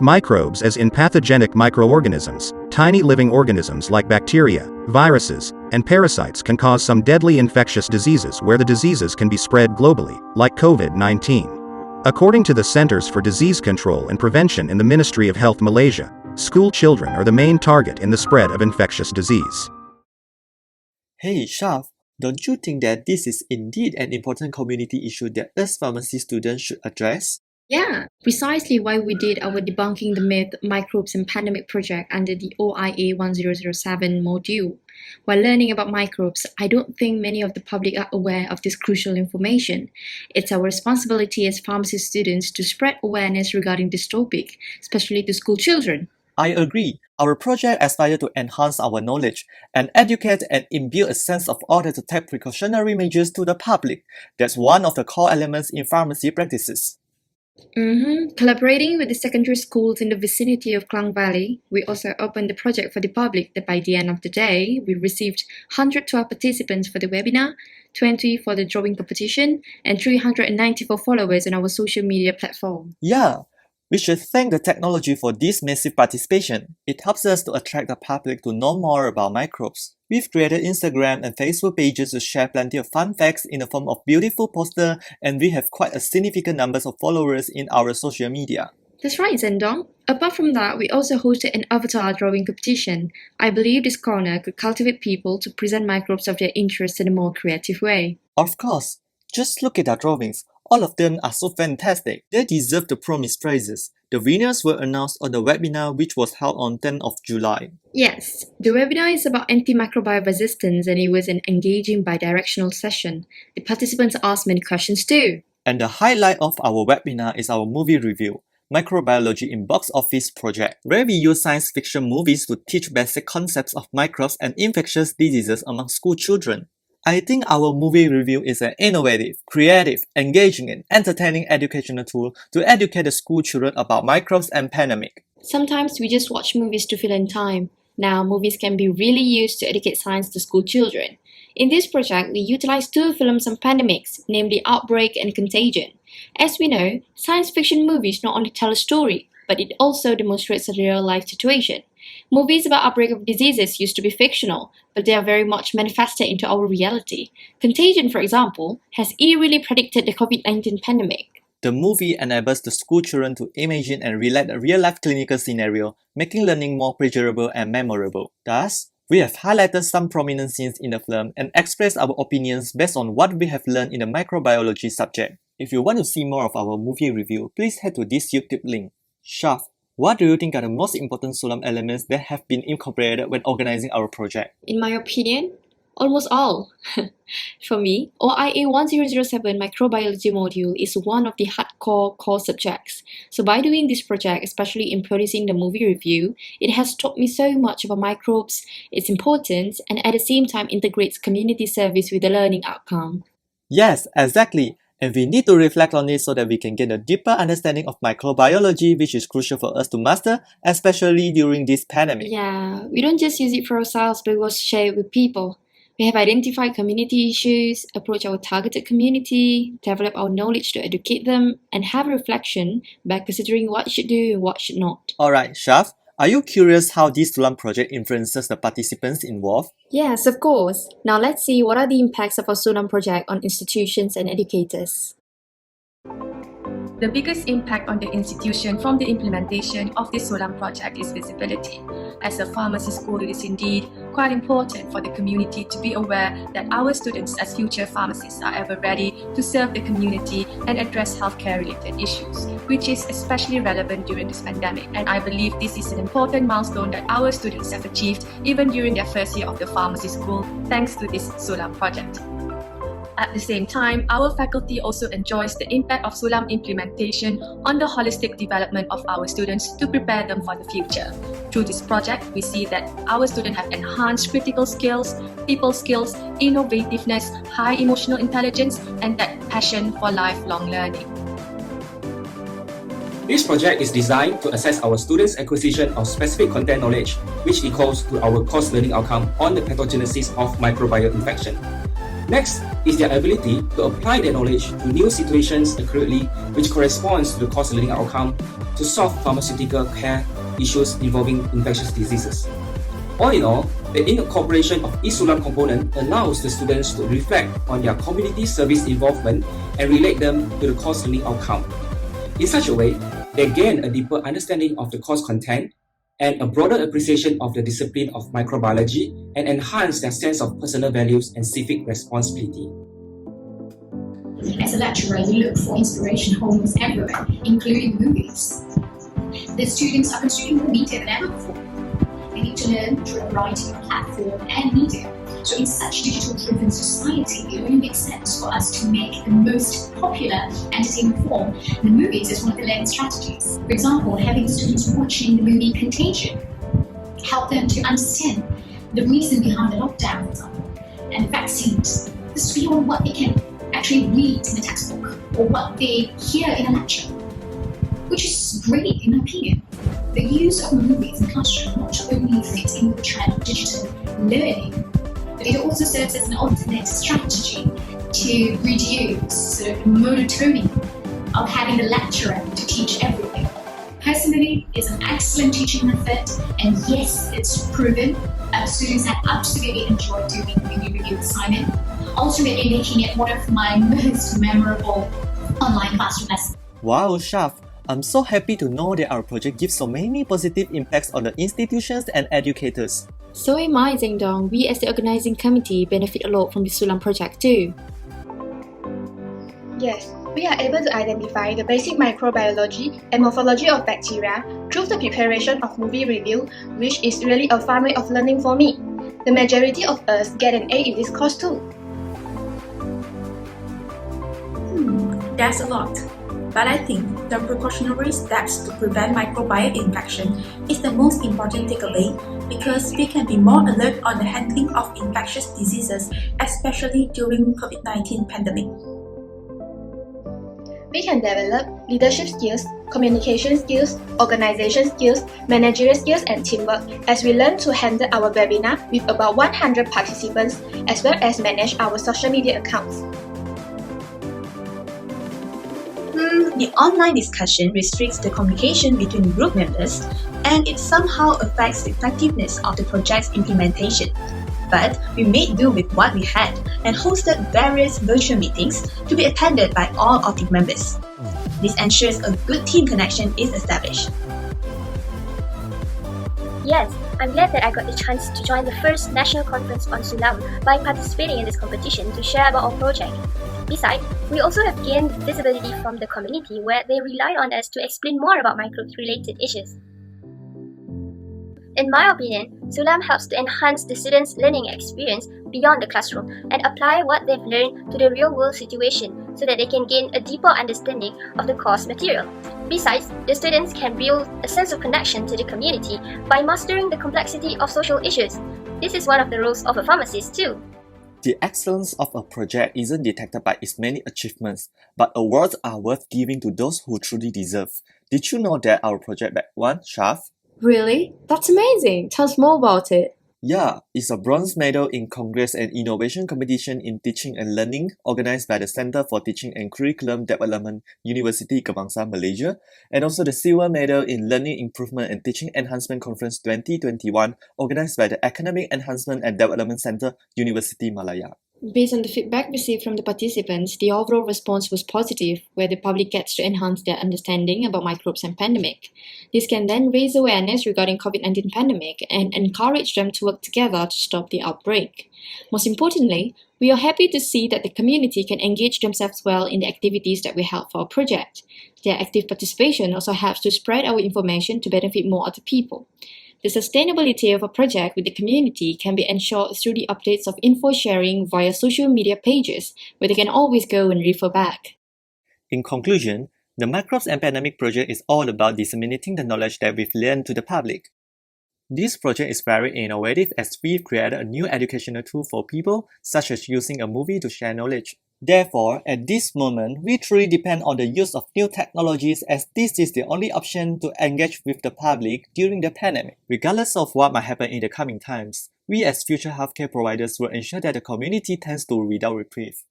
Microbes, as in pathogenic microorganisms, tiny living organisms like bacteria, viruses, and parasites, can cause some deadly infectious diseases where the diseases can be spread globally, like COVID-19. According to the Centers for Disease Control and Prevention in the Ministry of Health Malaysia, school children are the main target in the spread of infectious disease. Hey, Shaf, don't you think that this is indeed an important community issue that us pharmacy students should address? Yeah, precisely why we did our Debunking the Myth Microbes and Pandemic project under the OIA 1007 module. While learning about microbes, I don't think many of the public are aware of this crucial information. It's our responsibility as pharmacy students to spread awareness regarding this topic, especially to school children. I agree. Our project aspires to enhance our knowledge and educate and imbue a sense of order to take precautionary measures to the public. That's one of the core elements in pharmacy practices. Collaborating with the secondary schools in the vicinity of Klang Valley, we also opened the project for the public that by the end of the day, we received 112 participants for the webinar, 20 for the drawing competition, and 394 followers on our social media platform. Yeah, we should thank the technology for this massive participation. It helps us to attract the public to know more about microbes. We've created Instagram and Facebook pages to share plenty of fun facts in the form of beautiful posters, and we have quite a significant numbers of followers in our social media. That's right, Zendong. Apart from that, we also hosted an avatar drawing competition. I believe this corner could cultivate people to present microbes of their interest in a more creative way. Of course, just look at our drawings. All of them are so fantastic. They deserve the promised prizes. The winners were announced on the webinar, which was held on 10th of July. Yes, the webinar is about antimicrobial resistance, and it was an engaging bidirectional session. The participants asked many questions too. And the highlight of our webinar is our movie review, Microbiology in Box Office project, where we use science fiction movies to teach basic concepts of microbes and infectious diseases among school children. I think our movie review is an innovative, creative, engaging, and entertaining educational tool to educate the school children about microbes and pandemic. Sometimes we just watch movies to fill in time. Now, movies can be really used to educate science to school children. In this project, we utilized two films on pandemics, namely Outbreak and Contagion. As we know, science fiction movies not only tell a story, but it also demonstrates a real-life situation. Movies about outbreak of diseases used to be fictional, but they are very much manifested into our reality. Contagion, for example, has eerily predicted the COVID-19 pandemic. The movie enables the school children to imagine and relate a real-life clinical scenario, making learning more pleasurable and memorable. Thus, we have highlighted some prominent scenes in the film and expressed our opinions based on what we have learned in the microbiology subject. If you want to see more of our movie review, please head to this YouTube link. Shaf, what do you think are the most important Sulam elements that have been incorporated when organizing our project? In my opinion, almost all. For me, OIA 1007 microbiology module is one of the hardcore core subjects. So by doing this project, especially in producing the movie review, it has taught me so much about microbes, its importance, and at the same time integrates community service with the learning outcome. Yes, exactly. And we need to reflect on it so that we can get a deeper understanding of microbiology, which is crucial for us to master, especially during this pandemic. Yeah, we don't just use it for ourselves, but we also share it with people. We have identified community issues, approached our targeted community, developed our knowledge to educate them, and have a reflection by considering what should do and what should not. Alright, Shaf, are you curious how this Sulam project influences the participants involved? Yes, of course. Now let's see what are the impacts of our Sulam project on institutions and educators. The biggest impact on the institution from the implementation of the Sulam project is visibility. As a pharmacy school, it is indeed quite important for the community to be aware that our students as future pharmacists are ever ready to serve the community and address healthcare-related issues, which is especially relevant during this pandemic. And I believe this is an important milestone that our students have achieved even during their first year of the pharmacy school, thanks to this Sulam project. At the same time, our faculty also enjoys the impact of Sulam implementation on the holistic development of our students to prepare them for the future. Through this project, we see that our students have enhanced critical skills, people skills, innovativeness, high emotional intelligence, and that passion for lifelong learning. This project is designed to assess our students' acquisition of specific content knowledge, which equals to our course learning outcome on the pathogenesis of microbial infection. Next is their ability to apply their knowledge to new situations accurately, which corresponds to the course learning outcome to solve pharmaceutical care issues involving infectious diseases. All in all, the incorporation of eSulam component allows the students to reflect on their community service involvement and relate them to the course learning outcome. In such a way, they gain a deeper understanding of the course content and a broader appreciation of the discipline of microbiology and enhance their sense of personal values and civic responsibility. As a lecturer, you look for inspiration almost everywhere, including movies. The students are consuming more media than ever before. They need to learn through a variety of platforms and media. So in such digital-driven society, it only makes sense for us to make the most popular entertainment form, the movies, as one of the learning strategies. For example, having students watching the movie Contagion help them to understand the reason behind the lockdown, for example, and vaccines. This is beyond what they can actually read in a textbook or what they hear in a lecture, which is great in my opinion. The use of movies in classroom not only fits in with the trend of digital learning, but it also serves as an alternate strategy to reduce sort of monotony of having the lecturer to teach everything. Personally, it's an excellent teaching method, and yes, it's proven. Students have absolutely enjoyed doing movie review assignment, ultimately making it one of my most memorable online classroom lessons. Wow, Shaf! I'm so happy to know that our project gives so many positive impacts on the institutions and educators. So am I, Zeng Dong. We as the organising committee benefit a lot from the Sulam project too. Yes, we are able to identify the basic microbiology and morphology of bacteria through the preparation of movie review, which is really a fun way of learning for me. The majority of us get an A in this course too. That's a lot. But I think the precautionary steps to prevent microbial infection is the most important takeaway because we can be more alert on the handling of infectious diseases, especially during COVID-19 pandemic. We can develop leadership skills, communication skills, organization skills, managerial skills, and teamwork as we learn to handle our webinar with about 100 participants as well as manage our social media accounts. The online discussion restricts the communication between group members and it somehow affects the effectiveness of the project's implementation. But we made do with what we had and hosted various virtual meetings to be attended by all of the members. This ensures a good team connection is established. Yes, I'm glad that I got the chance to join the first national conference on Sulam by participating in this competition to share about our project. Besides, we also have gained visibility from the community where they rely on us to explain more about microbes-related issues. In my opinion, Sulam helps to enhance the students' learning experience beyond the classroom and apply what they've learned to the real-world situation so that they can gain a deeper understanding of the course material. Besides, the students can build a sense of connection to the community by mastering the complexity of social issues. This is one of the roles of a pharmacist too. The excellence of a project isn't detected by its many achievements, but awards are worth giving to those who truly deserve. Did you know that our project back one, Shaf? Really? That's amazing! Tell us more about it. Yeah, it's a bronze medal in Congress and Innovation Competition in Teaching and Learning organized by the Center for Teaching and Curriculum Development, University Kebangsaan Malaysia, and also the Silver Medal in Learning Improvement and Teaching Enhancement Conference 2021 organized by the Academic Enhancement and Development Center, University Malaya. Based on the feedback received from the participants, the overall response was positive, where the public gets to enhance their understanding about microbes and pandemic. This can then raise awareness regarding COVID-19 pandemic and encourage them to work together to stop the outbreak. Most importantly, we are happy to see that the community can engage themselves well in the activities that we held for our project. Their active participation also helps to spread our information to benefit more other people. The sustainability of a project with the community can be ensured through the updates of info sharing via social media pages, where they can always go and refer back. In conclusion, the Microbes and Pandemic project is all about disseminating the knowledge that we've learned to the public. This project is very innovative as we've created a new educational tool for people, such as using a movie to share knowledge. Therefore, at this moment, we truly depend on the use of new technologies as this is the only option to engage with the public during the pandemic. Regardless of what might happen in the coming times, we as future healthcare providers will ensure that the community tends to without reprieve.